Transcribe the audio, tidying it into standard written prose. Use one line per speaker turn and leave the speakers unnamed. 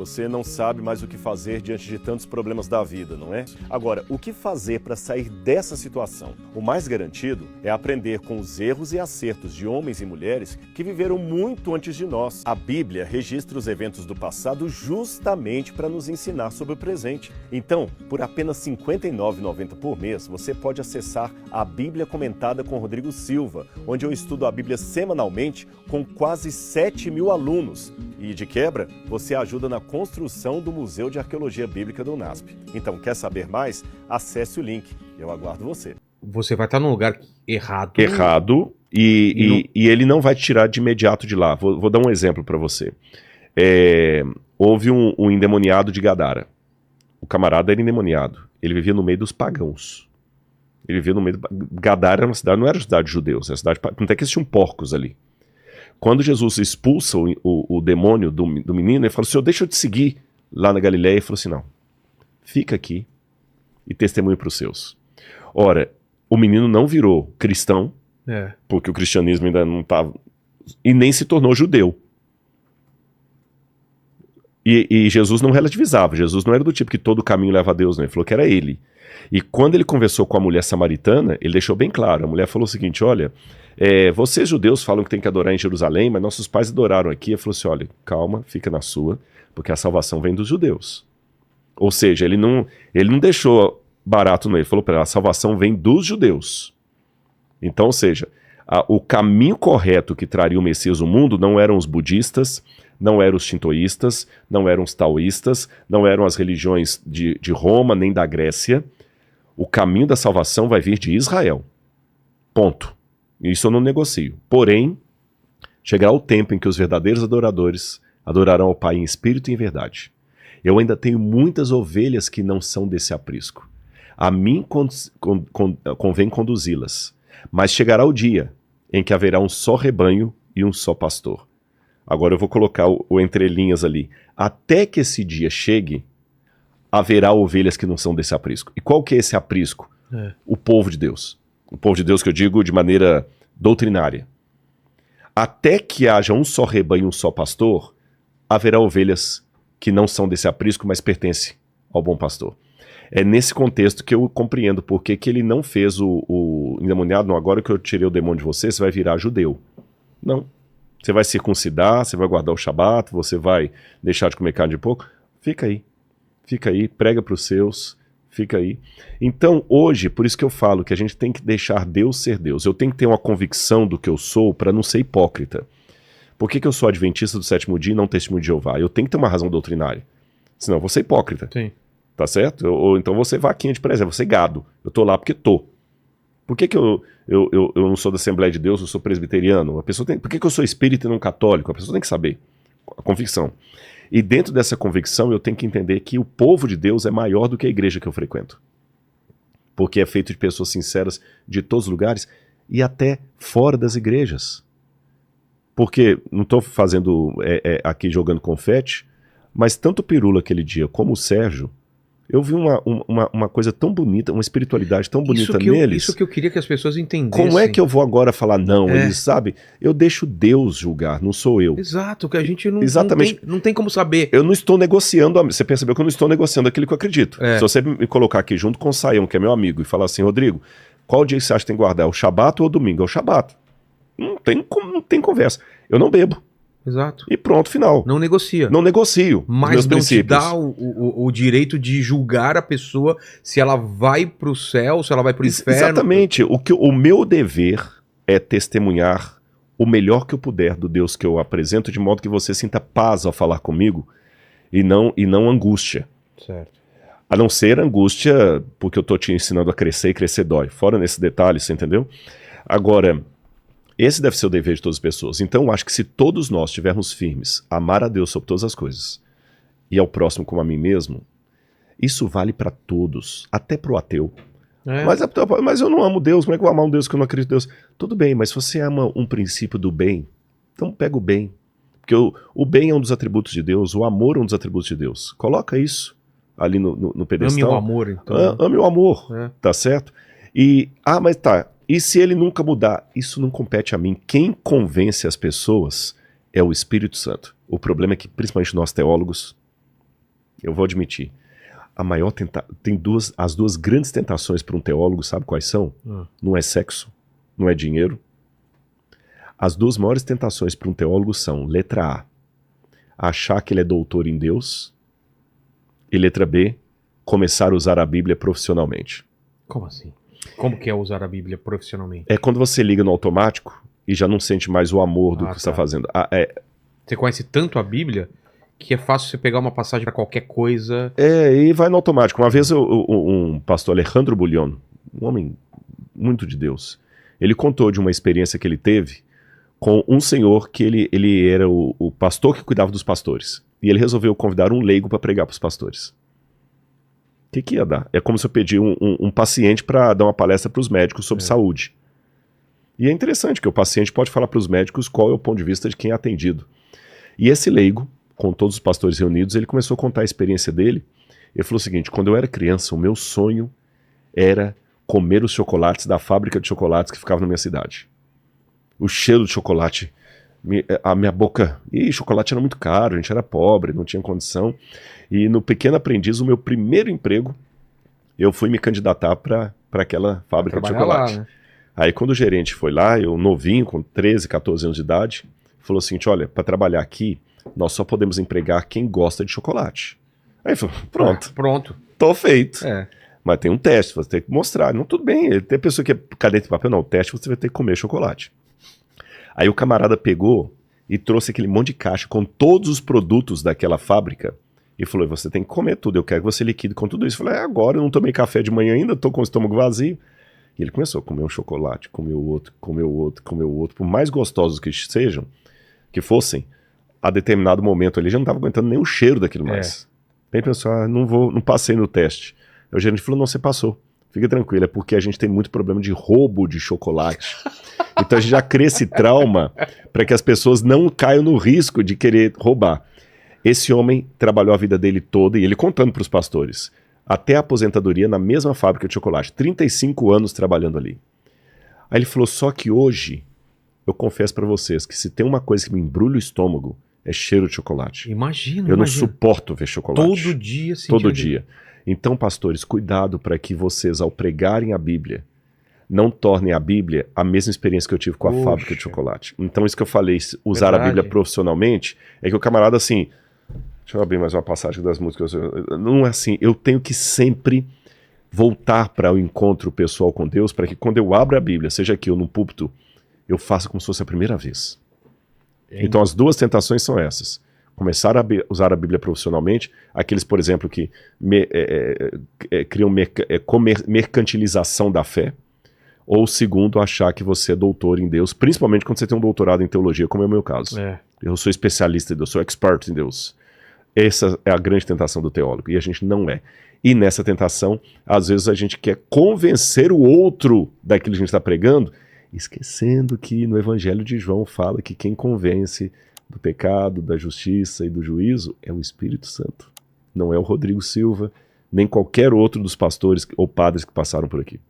Você não sabe mais o que fazer diante de tantos problemas da vida, não é? Agora, o que fazer para sair dessa situação? O mais garantido é aprender com os erros e acertos de homens e mulheres que viveram muito antes de nós. A Bíblia registra os eventos do passado justamente para nos ensinar sobre o presente. Então, por apenas R$ 59,90 por mês, você pode acessar a Bíblia Comentada com Rodrigo Silva, onde eu estudo a Bíblia semanalmente com quase 7.000 alunos. E, de quebra, você ajuda na construção do Museu de Arqueologia Bíblica do UNASP. Então, quer saber mais? Acesse o link. Eu aguardo você.
Você vai estar num lugar errado.
Errado, e ele não vai te tirar de imediato de lá. Vou dar um exemplo para você. Houve um endemoniado de Gadara. O camarada era endemoniado. Ele vivia no meio dos pagãos. Ele vivia no meio... Gadara era uma cidade, não era uma cidade de judeus, era uma cidade... Não tem que existiam porcos ali. Quando Jesus expulsa o demônio do menino, ele falou: Senhor, deixa eu te seguir lá na Galileia. Ele falou assim: não, fica aqui e testemunha para os seus. Ora, o menino não virou cristão, porque o cristianismo ainda não estava, e nem se tornou judeu. E Jesus não relativizava, Jesus não era do tipo que todo caminho leva a Deus, não. Ele falou que era ele. E quando ele conversou com a mulher samaritana, ele deixou bem claro. A mulher falou o seguinte: olha, vocês judeus falam que tem que adorar em Jerusalém, mas nossos pais adoraram aqui. Ele falou assim: olha, calma, fica na sua, porque a salvação vem dos judeus. Ou seja, ele não deixou barato, não. Ele falou para ela: a salvação vem dos judeus. Então, ou seja, o caminho correto que traria o Messias ao mundo não eram os budistas, não eram os shintoístas, não eram os taoístas, não eram as religiões de Roma nem da Grécia. O caminho da salvação vai vir de Israel. Ponto. Isso eu não negocio. Porém, chegará o tempo em que os verdadeiros adoradores adorarão ao Pai em espírito e em verdade. Eu ainda tenho muitas ovelhas que não são desse aprisco. A mim convém conduzi-las. Mas chegará o dia em que haverá um só rebanho e um só pastor. Agora eu vou colocar o entre linhas ali. Até que esse dia chegue, haverá ovelhas que não são desse aprisco. E qual que é esse aprisco? O povo de Deus. O povo de Deus que eu digo de maneira doutrinária. Até que haja um só rebanho e um só pastor, haverá ovelhas que não são desse aprisco, mas pertencem ao bom pastor. É nesse contexto que eu compreendo por que ele não fez o endemoniado. Não, agora que eu tirei o demônio de você, você vai virar judeu. Não. Você vai circuncidar, você vai guardar o Shabat, você vai deixar de comer carne de porco. Fica aí, prega para os seus, fica aí. Então, hoje, por isso que eu falo que a gente tem que deixar Deus ser Deus. Eu tenho que ter uma convicção do que eu sou para não ser hipócrita. Por que eu sou adventista do sétimo dia e não testemunho de Jeová? Eu tenho que ter uma razão doutrinária. Senão eu vou ser hipócrita. Sim. Tá certo? Ou então você vaquinha de presépio, você gado. Eu tô lá porque tô. Por que eu não sou da Assembleia de Deus, eu sou presbiteriano? Por que eu sou espírita e não católico? A pessoa tem que saber. A convicção. E dentro dessa convicção eu tenho que entender que o povo de Deus é maior do que a igreja que eu frequento. Porque é feito de pessoas sinceras de todos os lugares e até fora das igrejas. Porque, não estou fazendo aqui jogando confete, mas tanto o Pirula aquele dia como o Sérgio, eu vi uma coisa tão bonita, uma espiritualidade tão bonita neles.
Isso que eu queria que as pessoas entendessem.
Como é que eu vou agora falar não? Eles sabem, eu deixo Deus julgar, não sou eu.
Exato, que a gente não tem como saber.
Eu não estou negociando, você percebeu que eu não estou negociando aquilo que eu acredito. Se você me colocar aqui junto com o Saião, que é meu amigo, e falar assim: Rodrigo, qual dia você acha que tem que guardar? É o Shabat ou o domingo? É o Shabat. Não tem conversa. Eu não bebo.
Exato.
E pronto, final.
Não negocia.
Não negocio.
Mas não te dá o direito de julgar a pessoa se ela vai pro céu, se ela vai pro inferno.
Exatamente. O meu dever é testemunhar o melhor que eu puder do Deus que eu apresento, de modo que você sinta paz ao falar comigo e não angústia.
Certo.
A não ser angústia porque eu tô te ensinando a crescer e crescer dói. Fora nesse detalhe, você entendeu? Agora, esse deve ser o dever de todas as pessoas. Então eu acho que se todos nós estivermos firmes, amar a Deus sobre todas as coisas e ao próximo como a mim mesmo, isso vale para todos, até para o ateu. Mas eu não amo Deus, como é que eu vou amar um Deus que eu não acredito em Deus? Tudo bem, mas se você ama um princípio do bem, então pega o bem. Porque o bem é um dos atributos de Deus, o amor é um dos atributos de Deus. Coloca isso ali no pedestal.
Ame o amor, então.
Ame o amor, tá certo? Mas tá... E se ele nunca mudar? Isso não compete a mim. Quem convence as pessoas é o Espírito Santo. O problema é que, principalmente nós teólogos, eu vou admitir. A maior tem as duas grandes tentações para um teólogo, sabe quais são? Não é sexo, não é dinheiro. As duas maiores tentações para um teólogo são, letra A, achar que ele é doutor em Deus, e letra B, começar a usar a Bíblia profissionalmente.
Como assim? Como que é usar a Bíblia profissionalmente?
É quando você liga no automático e já não sente mais o amor do que você está fazendo.
Você conhece tanto a Bíblia que é fácil você pegar uma passagem para qualquer coisa.
E vai no automático. Uma vez um pastor Alejandro Bullion, um homem muito de Deus, ele contou de uma experiência que ele teve com um senhor que ele era o pastor que cuidava dos pastores. E ele resolveu convidar um leigo para pregar para os pastores. O que ia dar? É como se eu pedir um paciente para dar uma palestra para os médicos sobre saúde. E é interessante que o paciente pode falar para os médicos qual é o ponto de vista de quem é atendido. E esse leigo, com todos os pastores reunidos, ele começou a contar a experiência dele. Ele falou o seguinte: quando eu era criança, o meu sonho era comer os chocolates da fábrica de chocolates que ficava na minha cidade. O cheiro de chocolate, a minha boca... E chocolate era muito caro, a gente era pobre, não tinha condição. E no Pequeno Aprendiz, o meu primeiro emprego, eu fui me candidatar para aquela fábrica de chocolate. Lá, né? Aí quando o gerente foi lá, eu novinho, com 13, 14 anos de idade, falou assim, olha, para trabalhar aqui, nós só podemos empregar quem gosta de chocolate. Aí falou, pronto.
Pronto.
Tô feito. Mas tem um teste, você tem que mostrar. Não, tudo bem, tem pessoa que é caneta de papel, não, o teste você vai ter que comer chocolate. Aí o camarada pegou e trouxe aquele monte de caixa com todos os produtos daquela fábrica e falou, você tem que comer tudo, eu quero que você liquide com tudo isso. Eu falei, agora eu não tomei café de manhã ainda, tô com o estômago vazio. E ele começou a comer um chocolate, comeu outro, comeu outro, comeu outro. Por mais gostosos que sejam, que fossem, a determinado momento ele já não estava aguentando nem o cheiro daquilo mais. Aí pensou, não passei no teste. Aí o gerente falou, não, você passou. Fica tranquilo, é porque a gente tem muito problema de roubo de chocolate. Então a gente já cria esse trauma para que as pessoas não caiam no risco de querer roubar. Esse homem trabalhou a vida dele toda, e ele contando para os pastores, até a aposentadoria na mesma fábrica de chocolate, 35 anos trabalhando ali. Aí ele falou, só que hoje, eu confesso para vocês que se tem uma coisa que me embrulha o estômago, é cheiro de chocolate.
Imagina.
Eu não suporto ver chocolate.
Todo dia.
Todo dia. Então, pastores, cuidado para que vocês, ao pregarem a Bíblia, não tornem a Bíblia a mesma experiência que eu tive com a fábrica de chocolate. Então, isso que eu falei, usar a Bíblia profissionalmente, é que o camarada, assim... Deixa eu abrir mais uma passagem das músicas. Não é assim, eu tenho que sempre voltar para o encontro pessoal com Deus, para que quando eu abro a Bíblia, seja aqui ou no púlpito, eu faça como se fosse a primeira vez. Então, as duas tentações são essas. Começar a usar a Bíblia profissionalmente, aqueles, por exemplo, que criam mercantilização da fé, ou segundo, achar que você é doutor em Deus, principalmente quando você tem um doutorado em teologia, como é o meu caso. Eu sou especialista em Deus, sou expert em Deus. Essa é a grande tentação do teólogo, e a gente não é. E nessa tentação, às vezes a gente quer convencer o outro daquilo que a gente está pregando, esquecendo que no Evangelho de João fala que quem convence do pecado, da justiça e do juízo é o Espírito Santo. Não é o Rodrigo Silva, nem qualquer outro dos pastores ou padres que passaram por aqui.